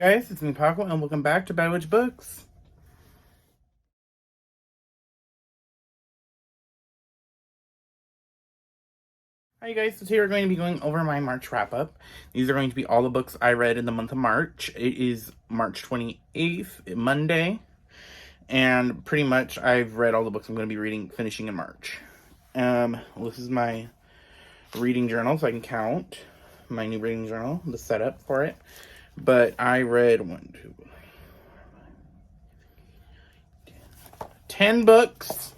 Guys, it's me, Paco, and welcome back to Bad Witch Books. Hi guys, so today we're going to be going over my March wrap-up. These are going to be all the books I read in the month of March. It is March 28th, Monday, and pretty much I've read all the books I'm going to be finishing in March. This is my reading journal, so I can count my new reading journal, the setup for it. But I read 10 books,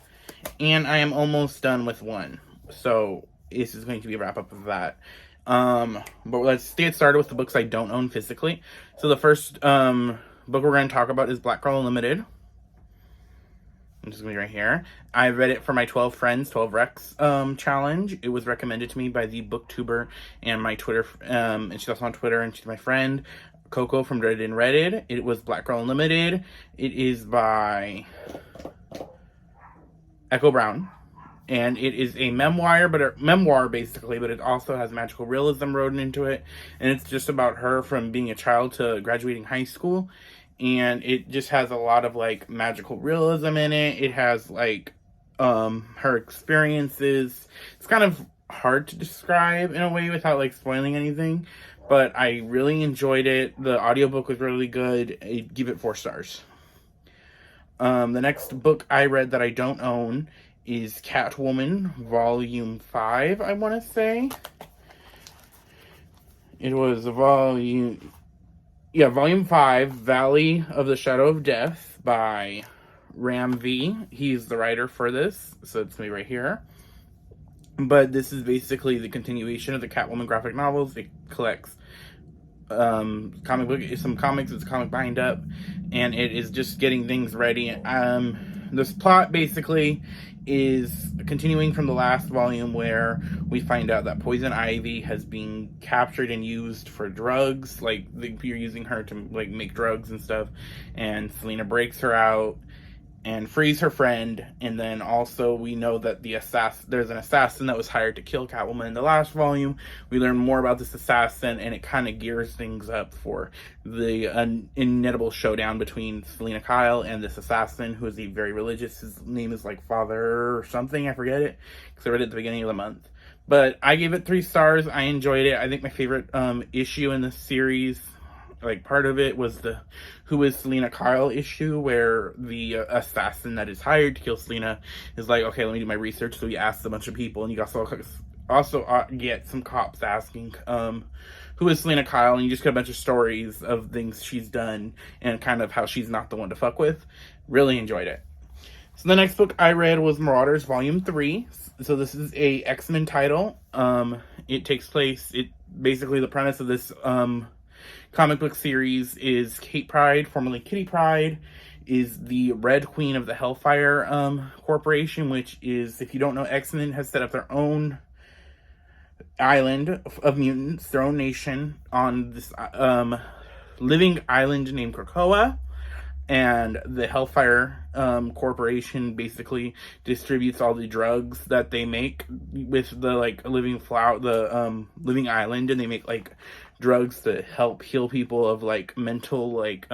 and I am almost done with one. So this is going to be a wrap up of that. But let's get started with the books I don't own physically. So the first book we're going to talk about is Black Girl Unlimited. Which is going to be right here. I read it for my 12 Friends, 12 Recs challenge. It was recommended to me by the Booktuber and my Twitter, and she's also on Twitter, and she's my friend, Coco from Reddit and Reddit. It was Black Girl Unlimited. It is by Echo Brown. And it is a memoir basically, but it also has magical realism written into it. And it's just about her from being a child to graduating high school. And it just has a lot of like magical realism in it. It has like her experiences. It's kind of hard to describe in a way without like spoiling anything, but I really enjoyed it. The audiobook was really good. I'd give it 4 stars. The next book I read that I don't own is Catwoman, Volume 5, I want to say. It was Volume 5, Valley of the Shadow of Death by Ram V. He's the writer for this, so it's me right here. But this is basically the continuation of the Catwoman graphic novels. It collects some comics, it's a comic bind up, and it is just getting things ready. This plot basically is continuing from the last volume where we find out that Poison Ivy has been captured and used for drugs. Like, you're using her to like make drugs and stuff, and Selena breaks her out and frees her friend. And then also we know that there's an assassin that was hired to kill Catwoman. In the last volume, we learn more about this assassin, and it kind of gears things up for the inevitable showdown between Selena Kyle and this assassin, who is very religious. His name is like Father or something, I forget it, because I read it at the beginning of the month. But I gave it 3 stars. I enjoyed it. I think my favorite issue in this series, like part of it, was the Who is Selena Kyle issue, where the assassin that is hired to kill Selena is like, okay, let me do my research. So he asks a bunch of people, and you also get some cops asking who is Selena Kyle, and you just get a bunch of stories of things she's done and kind of how she's not the one to fuck with. Really enjoyed it. So the next book I read was Marauders Volume 3. So this is a X-Men title. It takes place, basically the premise of this comic book series is Kate Pryde, formerly Kitty Pryde, is the Red Queen of the Hellfire Corporation, which is, if you don't know, X-Men has set up their own island of mutants, their own nation, on this living island named Krakoa. And the Hellfire Corporation basically distributes all the drugs that they make with the like living living island, and they make like drugs to help heal people of like mental like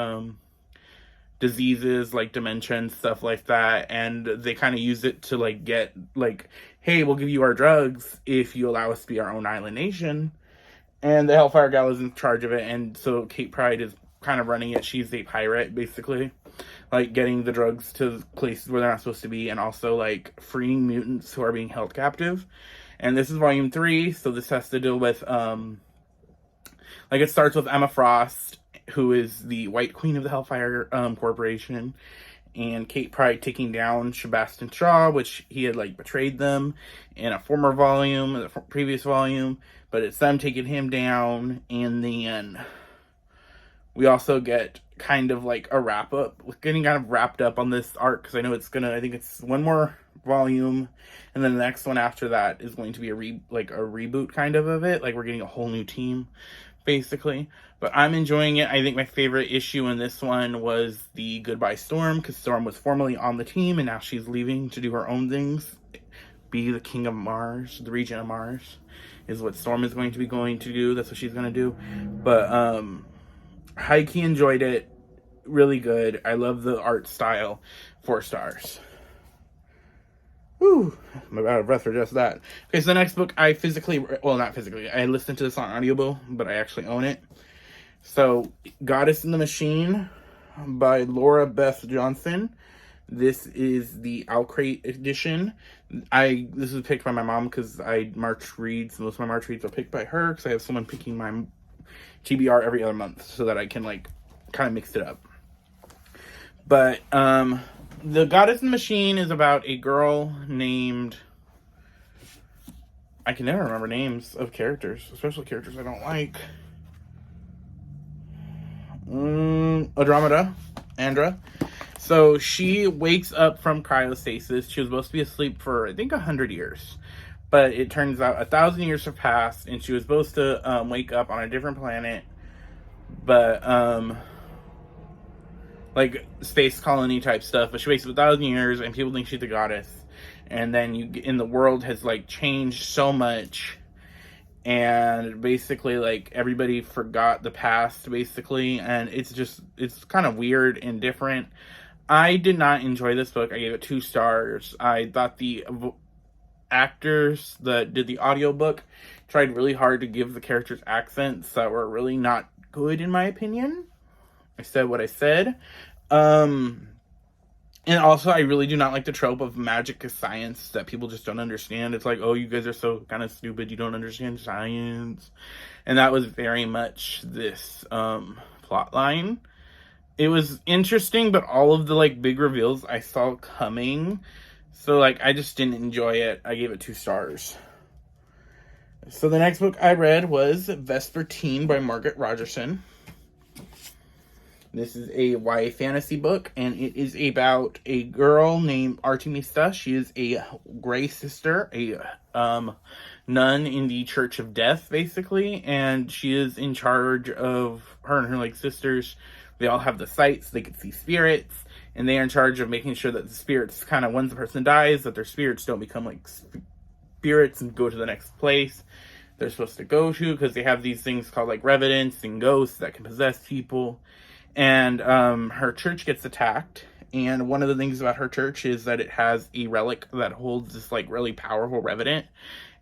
diseases like dementia and stuff like that. And they kind of use it to like get like, hey, we'll give you our drugs if you allow us to be our own island nation. And the Hellfire Gal is in charge of it, and so Kate Pryde is kind of running it. She's a pirate, basically, like getting the drugs to places where they're not supposed to be, and also like freeing mutants who are being held captive. And this is volume 3, so this has to deal with like, it starts with Emma Frost, who is the White Queen of the Hellfire Corporation, and Kate Pryde taking down Sebastian Shaw, which he had like betrayed them in a former volume, the previous volume, but it's them taking him down. And then we also get kind of like a wrap up, getting kind of wrapped up on this arc, because I think it's one more volume, and then the next one after that is going to be a reboot kind of it, like we're getting a whole new team basically. But I'm enjoying it. I think my favorite issue in this one was the Goodbye Storm, because Storm was formerly on the team and now she's leaving to do her own things, be the king of Mars, the region of Mars is what Storm is going to do. That's what she's going to do. But High key enjoyed it. Really good. I love the art style. 4 stars. Whew, I'm out of breath for just that. Okay, so the next book I not physically, I listened to this on audiobook, but I actually own it. So, Goddess in the Machine by Laura Beth Johnson. This is the Owlcrate edition. This was picked by my mom because I March reads. Most of my March reads are picked by her because I have someone picking my TBR every other month so that I can like kind of mix it up. But the Goddess in the Machine is about a girl named, I can never remember names of characters, especially characters I don't like. Andra. So she wakes up from cryostasis. She was supposed to be asleep for, I think, 100 years. But it turns out 1,000 years have passed, and she was supposed to wake up on a different planet. But, like, space colony type stuff. But she wakes up 1,000 years, and people think she's the goddess. And then the world has, like, changed so much. And basically, like, everybody forgot the past, basically. And it's kind of weird and different. I did not enjoy this book. I gave it 2 stars. I thought the actors that did the audiobook tried really hard to give the characters accents that were really not good, in my opinion. I said what I said. And also, I really do not like the trope of magic is science that people just don't understand. It's like, oh, you guys are so kind of stupid, you don't understand science. And that was very much this plot line. It was interesting, but all of the, like, big reveals I saw coming. So, like, I just didn't enjoy it. I gave it 2 stars. So, the next book I read was Vesper Teen by Margaret Rogerson. This is a YA fantasy book, and it is about a girl named Artemista. She is a Grey Sister, a nun in the Church of Death, basically, and she is in charge of her and her, like, sisters. They all have the sights, they can see spirits, and they are in charge of making sure that the spirits kind of, once the person dies, that their spirits don't become, like, spirits and go to the next place they're supposed to go to, because they have these things called, like, revenants and ghosts that can possess people. And her church gets attacked, and one of the things about her church is that it has a relic that holds this, like, really powerful revenant,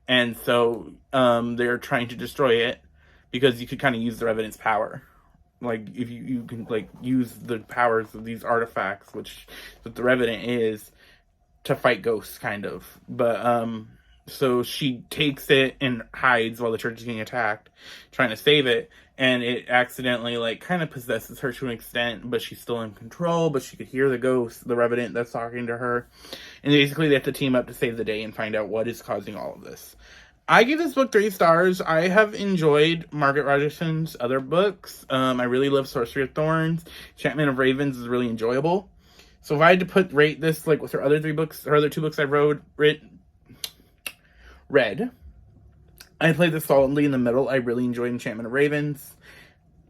and so they're trying to destroy it, because you could kind of use the revenant's power. Like, if you can, like, use the powers of these artifacts, which the revenant is, to fight ghosts, kind of. But, so she takes it and hides while the church is getting attacked, trying to save it, and it accidentally, like, kind of possesses her to an extent, but she's still in control, but she could hear the ghost, the revenant that's talking to her, and basically they have to team up to save the day and find out what is causing all of this. I give this book 3 stars. I have enjoyed Margaret Rogerson's other books. I really love Sorcery of Thorns. Enchantment of Ravens is really enjoyable. So if I had to rate this, like, with her other 2 books I read, I played this solidly in the middle. I really enjoyed Enchantment of Ravens.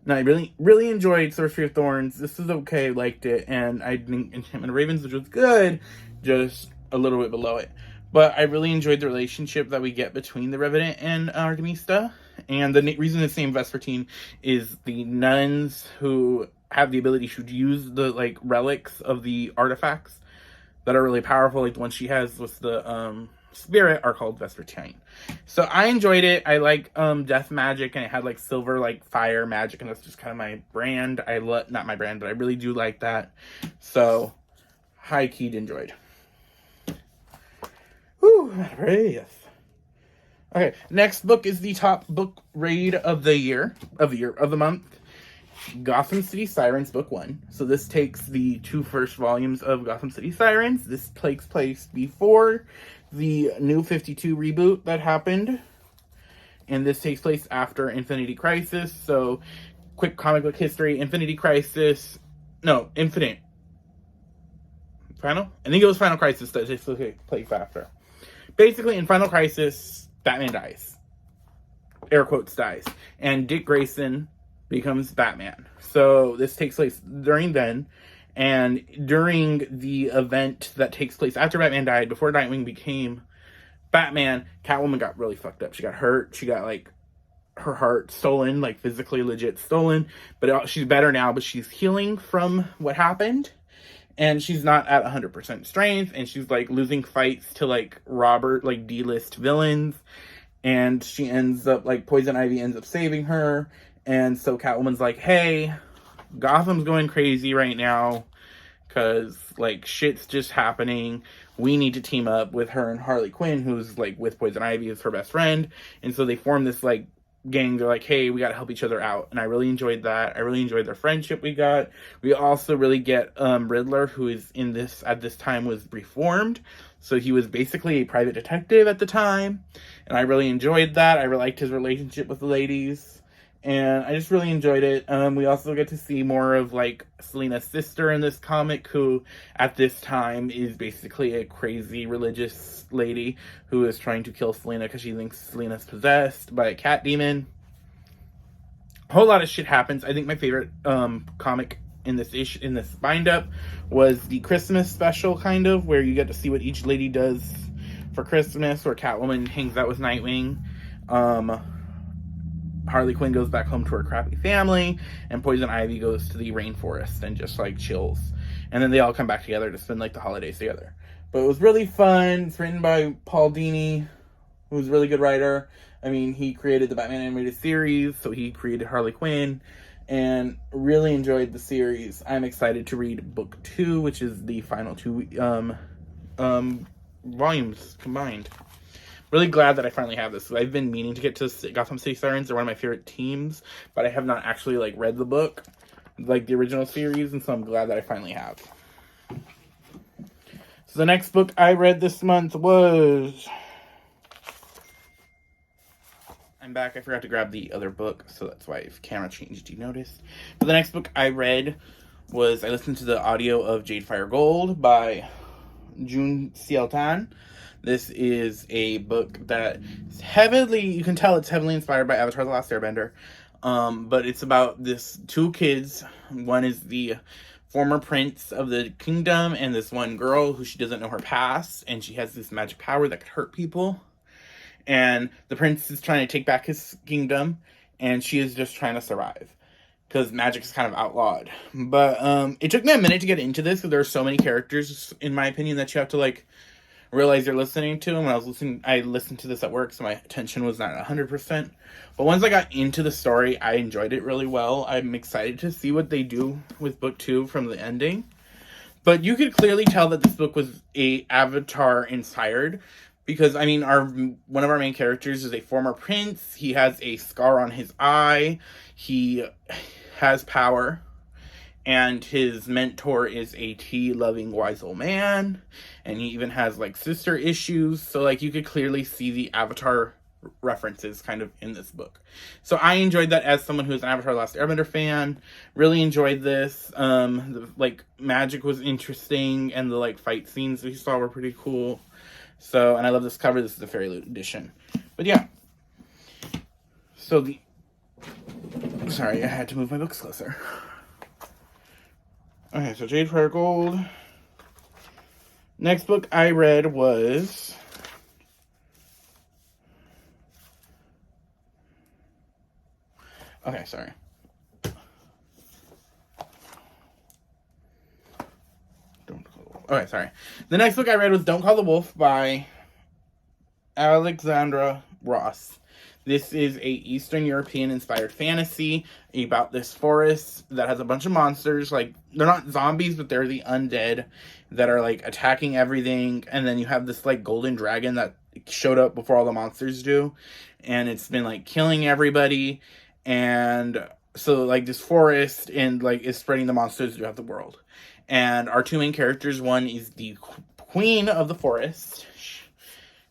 And I really, really enjoyed Sorcery of Thorns. This is okay, liked it. And I think Enchantment of Ravens, which was good, just a little bit below it. But I really enjoyed the relationship that we get between the Revenant and Artemista. And the reason it's named Vesper Teen is the nuns who have the ability to use the, like, relics of the artifacts that are really powerful. Like, the one she has with the spirit are called Vesper Teen. So I enjoyed it. I like death magic, and it had, like, silver, like, fire magic, and that's just kind of my brand. Not my brand, but I really do like that. So, high-keyed enjoyed. Whew, breath. Okay, next book is the top book raid of the month. Gotham City Sirens, Book 1. So this takes the 2 first volumes of Gotham City Sirens. This takes place before the New 52 reboot that happened. And this takes place after Infinity Crisis. So, quick comic book history. Infinite. Final? I think it was Final Crisis that takes place after. Basically, in Final Crisis, Batman dies. Air quotes, dies. And Dick Grayson becomes Batman. So this takes place during then. And during the event that takes place after Batman died, before Nightwing became Batman, Catwoman got really fucked up. She got hurt. She got, like, her heart stolen, like physically legit stolen, but she's better now, but she's healing from what happened. And she's not at 100% strength, and she's, like, losing fights to, like, Robert, like, D-list villains. And she ends up, like, Poison Ivy ends up saving her. And so Catwoman's like, hey, Gotham's going crazy right now because, like, shit's just happening. We need to team up with her and Harley Quinn, who's, like, with Poison Ivy as her best friend. And so they form this, like, gang. They're like, hey, we gotta help each other out. And I really enjoyed that. I really enjoyed their friendship we got. We also really get Riddler, who is in this at this time was reformed, so he was basically a private detective at the time, and I really enjoyed that. I really liked his relationship with the ladies, and I just really enjoyed it. We also get to see more of, like, Selina's sister in this comic, who at this time is basically a crazy religious lady who is trying to kill Selina because she thinks Selina's possessed by a cat demon. A whole lot of shit happens. I think my favorite comic in this bind up was the Christmas special, kind of, where you get to see what each lady does for Christmas, where Catwoman hangs out with Nightwing. Harley Quinn goes back home to her crappy family, and Poison Ivy goes to the rainforest and just, like, chills. And then they all come back together to spend, like, the holidays together. But it was really fun. It's written by Paul Dini, who's a really good writer. I mean, he created the Batman animated series, so he created Harley Quinn, and really enjoyed the series. I'm excited to read book 2, which is the final 2 volumes combined. Really glad that I finally have this. I've been meaning to get to Gotham City Sirens. They're one of my favorite teams, but I have not actually, like, read the book, like the original series, and so I'm glad that I finally have. So the next book I read this month was... I'm back. I forgot to grab the other book, so that's why if camera changed, you noticed. But the next book I read was... I listened to the audio of Jade Fire Gold by Jun Ciel-Tan. This is a book that is heavily, you can tell it's heavily inspired by Avatar: The Last Airbender. But it's about this 2 kids. One is the former prince of the kingdom, and this one girl who she doesn't know her past, and she has this magic power that could hurt people. And the prince is trying to take back his kingdom, and she is just trying to survive, because magic is kind of outlawed. But it took me a minute to get into this, because there are so many characters, in my opinion, that you have to, like, realize you're listening to. And when I listened to this at work, so my attention was not 100%. But once I got into the story, I enjoyed it really well. I'm excited to see what they do with book 2 from the ending. But you could clearly tell that this book was a Avatar inspired, because, I mean, one of our main characters is a former prince. He has a scar on his eye. He has power. And his mentor is a tea-loving, wise old man. And he even has, like, sister issues. So, like, you could clearly see the Avatar references kind of in this book. So I enjoyed that as someone who's an Avatar: The Last Airbender fan. Really enjoyed this. The, like, magic was interesting. And the, like, fight scenes we saw were pretty cool. So, and I love this cover. This is the Fairy Loot edition. But, yeah. So, sorry, I had to move my books closer. Okay, so Jade Fire Gold. Next book I read was... Okay, sorry. Okay, sorry. The next book I read was Don't Call the Wolf by Alexandra Ross. This is a Eastern European inspired fantasy about this forest that has a bunch of monsters. Like, they're not zombies, but they're the undead that are, like, attacking everything. And then you have this, like, golden dragon that showed up before all the monsters do. And it's been, like, killing everybody. And so, like, this forest and, like, is spreading the monsters throughout the world. And our 2 main characters, one is the queen of the forest.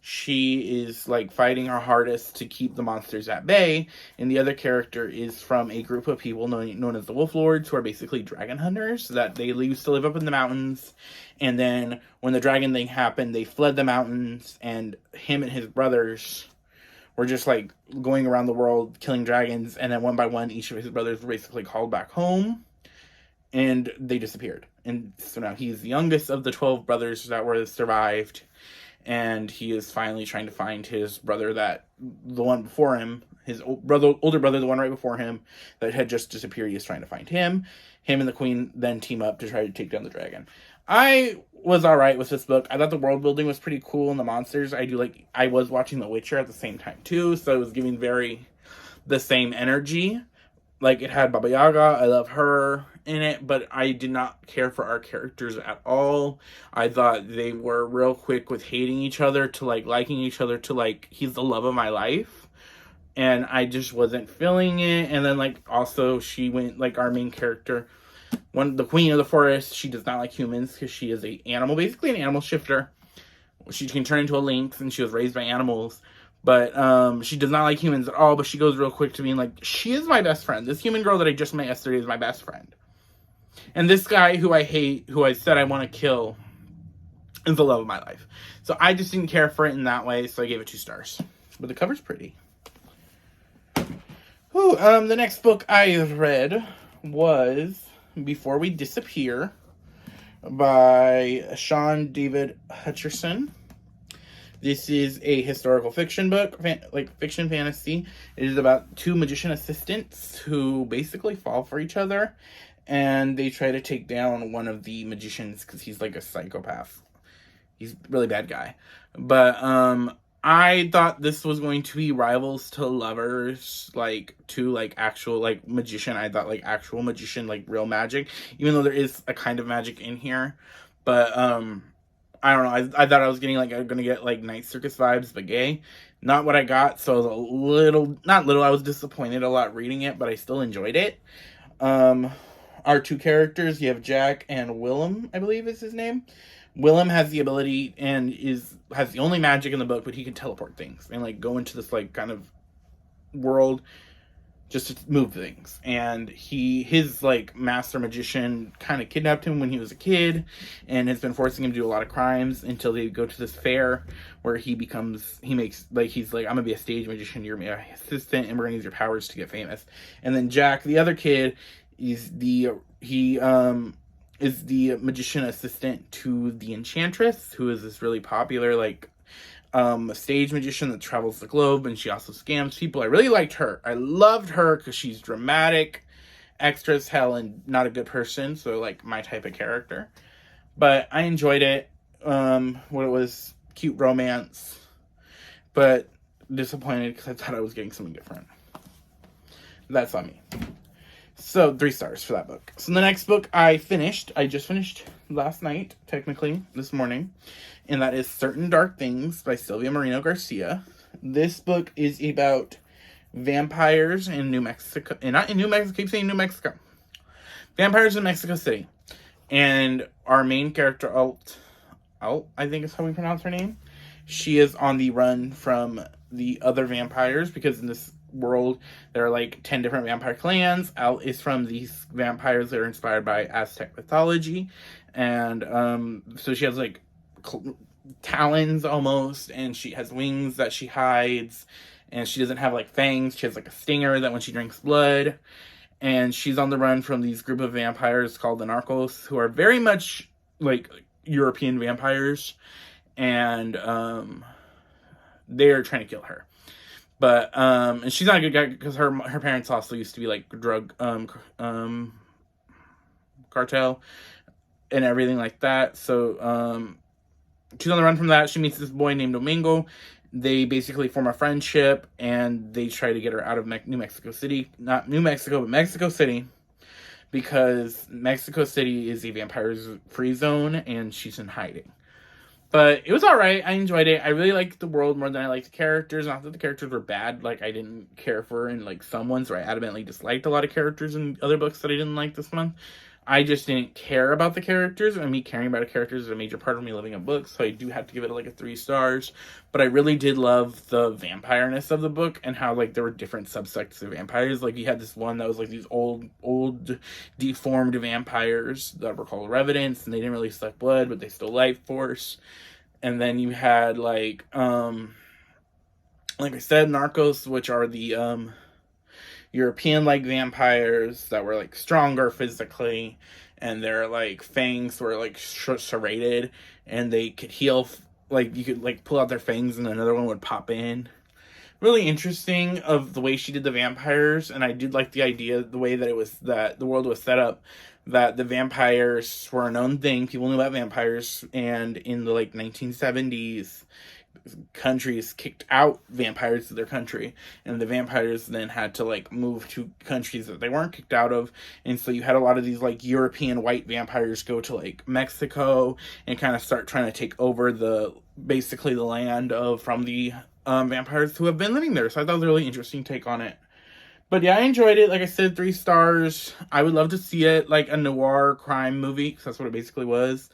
She is, like, fighting her hardest to keep the monsters at bay. And the other character is from a group of people known as the Wolf Lords, who are basically dragon hunters, that they used to live up in the mountains. And then when the dragon thing happened, they fled the mountains, and him and his brothers were just, like, going around the world killing dragons. And then one by one, each of his brothers were basically called back home, and they disappeared. And so now he's the youngest of the 12 brothers that were survived. and he is finally trying to find his brother, the one before him, his older brother, the one right before him that had just disappeared. He is trying to find him. Him and the queen then team up to try to take down the dragon. I was all right with this book. I thought the world building was pretty cool, and the monsters. I was watching The Witcher at the same time too, so it was giving very the same energy. Like, it had Baba Yaga. I love her in it, but I did not care for our characters at all. I thought they were real quick with hating each other to like liking each other to like, he's the love of my life. And I just wasn't feeling it. And then like, also she went, like, our main character, the queen of the forest, she does not like humans because she is basically an animal shifter. She can turn into a lynx, and she was raised by animals. But she does not like humans at all, but she goes real quick to being like, she is my best friend. This human girl that I just met yesterday is my best friend. And this guy who I hate, who I said I want to kill, is the love of my life. So I just didn't care for it in that way, so I gave it 2 stars. But the cover's pretty. Ooh, the next book I read was Before We Disappear by Sean David Hutcherson. This is a historical fiction book, fiction fantasy. It is about 2 magician assistants who basically fall for each other, and they try to take down one of the magicians because he's like a psychopath. He's a really bad guy. But I thought this was going to be rivals to lovers, like, to like actual like magician. I thought like actual magician, like real magic, even though there is a kind of magic in here. But I don't know. I thought I was getting like, I'm gonna get like Night Circus vibes, but gay. Not what I got. So I was I was disappointed a lot reading it, but I still enjoyed it. Our 2 characters, you have Jack and Willem, I believe is his name. Willem has the ability and has the only magic in the book, but he can teleport things and like go into this like kind of world just to move things. And his like master magician kind of kidnapped him when he was a kid and has been forcing him to do a lot of crimes until they go to this fair where he's like, I'm gonna be a stage magician, you're my assistant, and we're gonna use your powers to get famous. And then Jack, the other kid, is the magician assistant to the Enchantress, who is this really popular like stage magician that travels the globe, and she also scams people. I really liked her. I loved her because she's dramatic, extra as hell, and not a good person, so like my type of character. But I enjoyed it. It was cute romance, but disappointed because I thought I was getting something different. That's on me. So 3 stars for that book. So the next book I just finished last night, technically this morning, and that is Certain Dark Things by Sylvia Garcia. This book is about vampires in New Mexico, and not in New Mexico, I keep saying New Mexico. Vampires in Mexico City. And our main character, Alt, I think is how we pronounce her name. She is on the run from the other vampires because in this world there are like 10 different vampire clans. Alt is from these vampires that are inspired by Aztec mythology, and so she has like talons almost, and she has wings that she hides, and she doesn't have like fangs. She has like a stinger that when she drinks blood, and she's on the run from these group of vampires called the Narcos, who are very much like European vampires, and they're trying to kill her. But and she's not a good guy because her parents also used to be like drug cartel and everything like that. So she's on the run from that. She meets this boy named Domingo. They basically form a friendship, and they try to get her out of New Mexico City. Not New Mexico, but Mexico City, because Mexico City is a vampires-free zone, and she's in hiding. But it was alright. I enjoyed it. I really liked the world more than I liked the characters. Not that the characters were bad. Like, I didn't care for in, like, some ones where I adamantly disliked a lot of characters in other books that I didn't like this month. I just didn't care about the characters, and me caring about the characters is a major part of me loving a book, so I do have to give it like a 3 stars. But I really did love the vampire-ness of the book, and how like there were different subsects of vampires. Like you had this one that was like these old deformed vampires that were called revenants, and they didn't really suck blood, but they still life force. And then you had like I said, Narcos, which are the European-like vampires that were like stronger physically, and their like fangs were like serrated, and they could heal like, you could, like, pull out their fangs and another one would pop in. Really interesting of the way she did the vampires, and I did like the idea, the way that it was, that the world was set up, that the vampires were a known thing. People knew about vampires, and in the, like, 1970s, countries kicked out vampires to their country, and the vampires then had to, like, move to countries that they weren't kicked out of, and so you had a lot of these, like, European white vampires go to, like, Mexico and kind of start trying to take over basically the land from the vampires who have been living there. So I thought it was a really interesting take on it. But yeah, I enjoyed it. Like I said, 3 stars. I would love to see it like a noir crime movie, because that's what it basically was,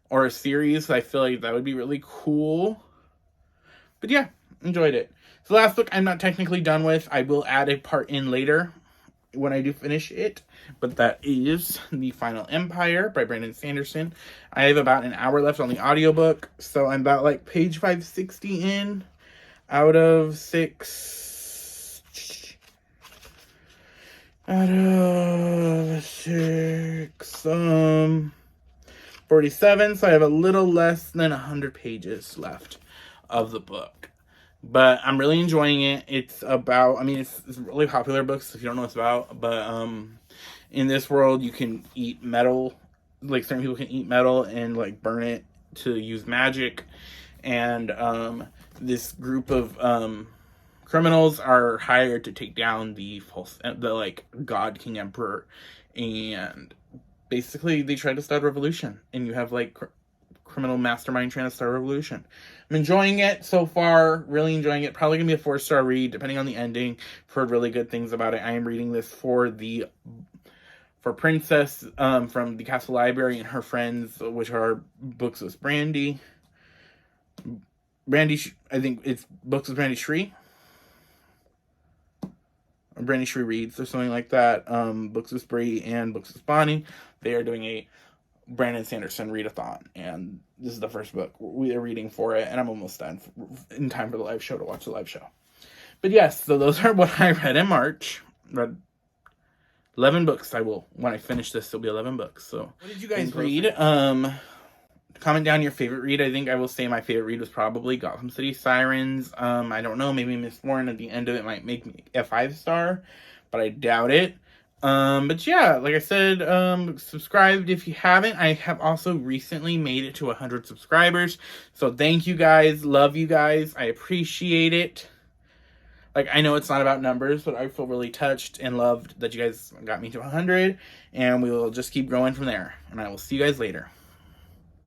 or a series. I feel like that would be really cool. But yeah, enjoyed it. So the last book I'm not technically done with. I will add a part in later when I do finish it. But that is The Final Empire by Brandon Sanderson. I have about an hour left on the audiobook. So I'm about like page 560 in out of 6. Out of 6. 47. So I have a little less than 100 pages left of the book, but I'm really enjoying it. It's about, I mean, it's a really popular book, so if you don't know what it's about, but in this world you can eat metal, like certain people can eat metal and like burn it to use magic, and this group of criminals are hired to take down the like God King Emperor, and basically they try to start a revolution, and you have like criminal mastermind trying to start a revolution. I'm enjoying it so far, really enjoying it. Probably gonna be a 4-star read, depending on the ending. I've heard really good things about it. I am reading this for Princess from the Castle Library and her friends, which are Books with Brandy. I think it's Books with Brandy Shree. Or Brandy Shree Reads or something like that. Books with Bree and Books with Bonnie. They are doing a Brandon Sanderson readathon, and this is the first book we are reading for it, and I'm almost done in time for the live show to watch the live show. But yes, so those are what I read in March. Read 11 books. When I finish this, it'll be 11 books. So what did you guys read? Comment down your favorite read. I think I will say my favorite read was probably Gotham City Sirens. I don't know, maybe Miss Warren at the end of it might make me a 5-star, but I doubt it. But yeah, like I said, subscribe if you haven't. I have also recently made it to 100 subscribers. So thank you guys. Love you guys. I appreciate it. Like, I know it's not about numbers, but I feel really touched and loved that you guys got me to 100. And we will just keep growing from there. And I will see you guys later.